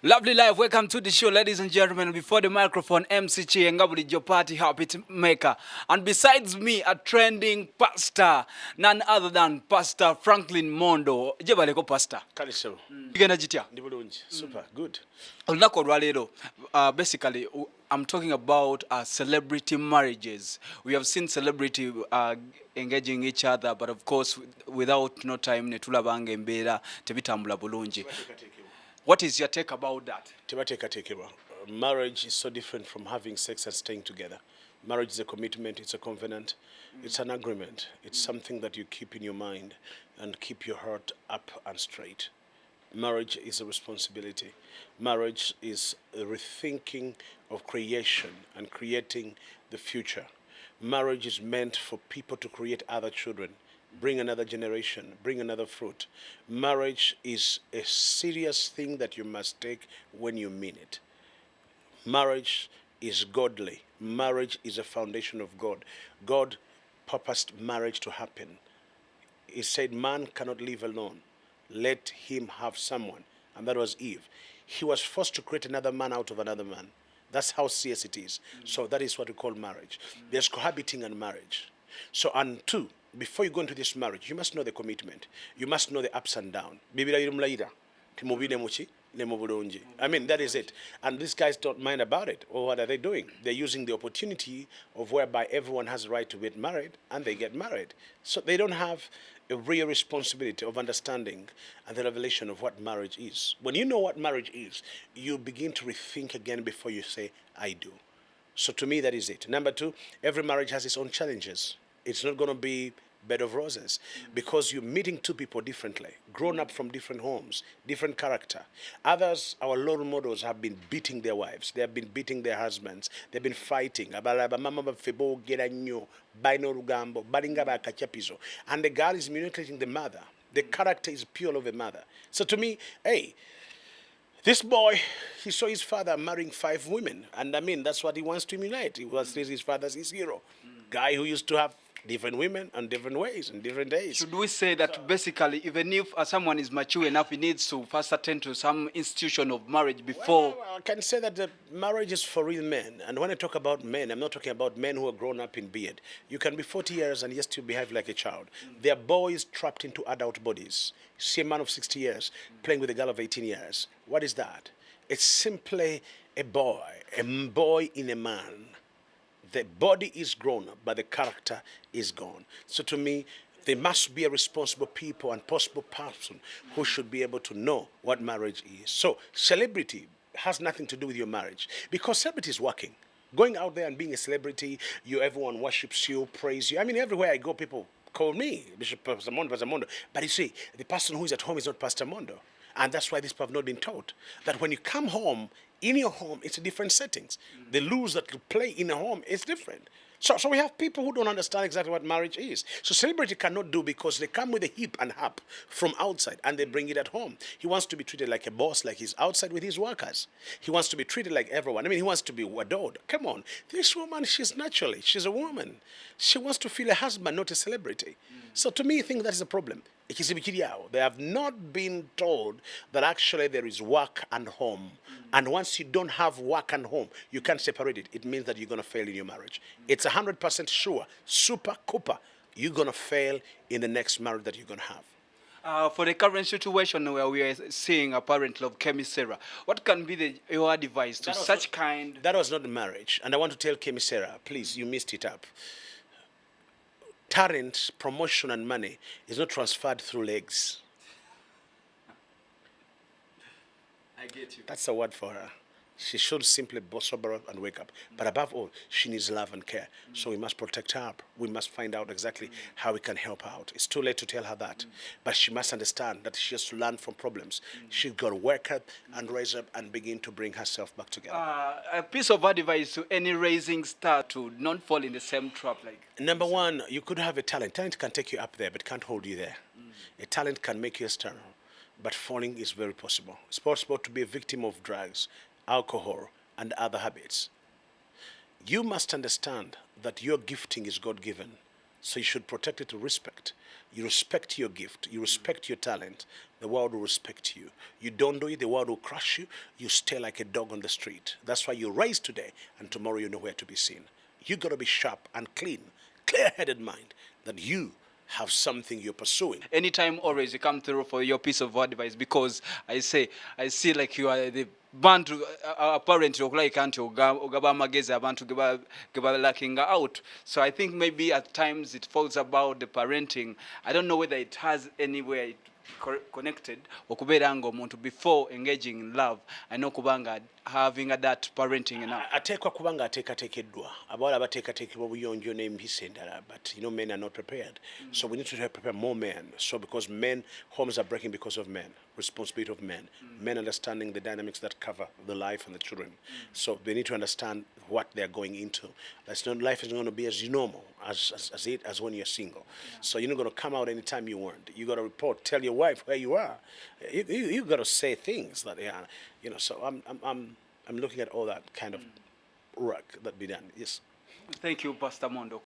Lovely life, welcome to the show, ladies and gentlemen. Before the microphone, MC Chi Ngabuli, your party habit maker. And besides me, a trending pastor, none other than Pastor Franklin Mondo. Jebaleko pastor. Kalisebo. Igenda jitya. Ndi bulungi. Super. Good. Olunaku olwaleero, basically, I'm talking about celebrity marriages. We have seen celebrity engaging each other, but of course, without no time, netulabanga embeera tebitambula bulungi. What is your take about that? Tebateekateekebwa. Marriage is so different from having sex and staying together. Marriage is a commitment, it's a covenant, it's an agreement. It's something that you keep in your mind and keep your heart up and straight. Marriage is a responsibility. Marriage is a rethinking of creation and creating the future. Marriage is meant for people to create other children, bring another generation, bring another fruit. Marriage is a serious thing that you must take when you mean it. Marriage is godly. Marriage is a foundation of God. God purposed marriage to happen. He said, man cannot live alone. Let him have someone. And that was Eve. He was forced to create another man out of another man. That's how serious it is. So that is what we call marriage. There's cohabiting and marriage. So, and two, before you go into this marriage, you must know the commitment. You must know the ups and downs. I mean, that is it. And these guys don't mind about it. Or what are they doing? They're using the opportunity of whereby everyone has a right to get married, and they get married. So they don't have a real responsibility of understanding and the revelation of what marriage is. When you know what marriage is, you begin to rethink again before you say, I do. So to me, that is it. Number two, every marriage has its own challenges. It's not going to be bed of roses because you're meeting two people differently, grown up from different homes, different character. Others, our role models, have been beating their wives. They have been beating their husbands. They've been fighting. And the girl is manipulating the mother. The character is pure of a mother. So to me, hey, this boy, he saw his father marrying 5 women. And I mean, that's what he wants to emulate. He was his father's his hero. Guy who used to have different women and different ways and different days. Should we say that basically, even if someone is mature enough, he needs to first attend to some institution of marriage before? Well, I can say that the marriage is for real men. And when I talk about men, I'm not talking about men who are grown up in beard. You can be 40 years and yet still behave like a child. They are boys trapped into adult bodies. See a man of 60 years playing with a girl of 18 years. What is that? It's simply a boy in a man. The body is grown up, but the character is gone. So to me, there must be a responsible people and possible person who should be able to know what marriage is. So celebrity has nothing to do with your marriage because celebrity is working. Going out there and being a celebrity, everyone worships you, praise you. I mean, everywhere I go, people call me Bishop Pastor Mondo, Pastor Mondo. But you see, the person who is at home is not Pastor Mondo. And that's why these people have not been taught that when you come home, in your home, it's a different settings. The rules that you play in a home is different. So we have people who don't understand exactly what marriage is. So celebrity cannot do because they come with a hip and hop from outside and they bring it at home. He wants to be treated like a boss, like he's outside with his workers. He wants to be treated like everyone. I mean, he wants to be adored. Come on. This woman, she's a woman. She wants to feel a husband, not a celebrity. So to me, I think that is a problem. They have not been told that actually there is work and home. And once you don't have work and home, you can't separate it. It means that you're going to fail in your marriage. It's 100% sure, super cooper, you're going to fail in the next marriage that you're going to have. For the current situation where we are seeing apparently of kemi, sera, what can be your advice to such kind? That was not the marriage. And I want to tell kemi, sera, please, you messed it up. Talent, promotion, and money is not transferred through legs. I get you. That's a word for her. She should simply sober up and wake up. But above all, she needs love and care. So we must protect her. We must find out exactly how we can help her out. It's too late to tell her that. But she must understand that she has to learn from problems. She's got to work up and raise up and begin to bring herself back together. A piece of advice to any rising star to not fall in the same trap. Number one, you could have a talent. Talent can take you up there, but can't hold you there. A talent can make you a star. But falling is very possible. It's possible to be a victim of drugs, alcohol, and other habits. You must understand that your gifting is God-given. So you should protect it with respect. You respect your gift. You respect your talent. The world will respect you. You don't do it, the world will crush you. You stay like a dog on the street. That's why you rise today, and tomorrow you know where to be seen. You got to be sharp and clean, clear-headed mind that you have something you're pursuing. Anytime, always, you come through for your piece of advice, because I see like you are the bantu apparently like anti ogaba magezi abantu geba lacking out. So I think maybe at times it falls about the parenting. I don't know whether it has anywhere connected okubeera nga omuntu before engaging in love alina okubanga having that parenting enough. Ateekwa kuba nga ateekateekeddwa abawala bateekateekebwa obuyonjo n'empisa endala, but men are not prepared. So we need to prepare more men. So because homes are breaking because of men, responsibility of men, men understanding the dynamics that cover the life and the children. So they need to understand what they're going into. Life is not going to be as normal as when you're single. So you're not going to come out anytime you want. You got to report, tell your wife where you are. You got to say things that they are, So I'm looking at all that kind of work that be done. Yes. Thank you, Pastor Mondo.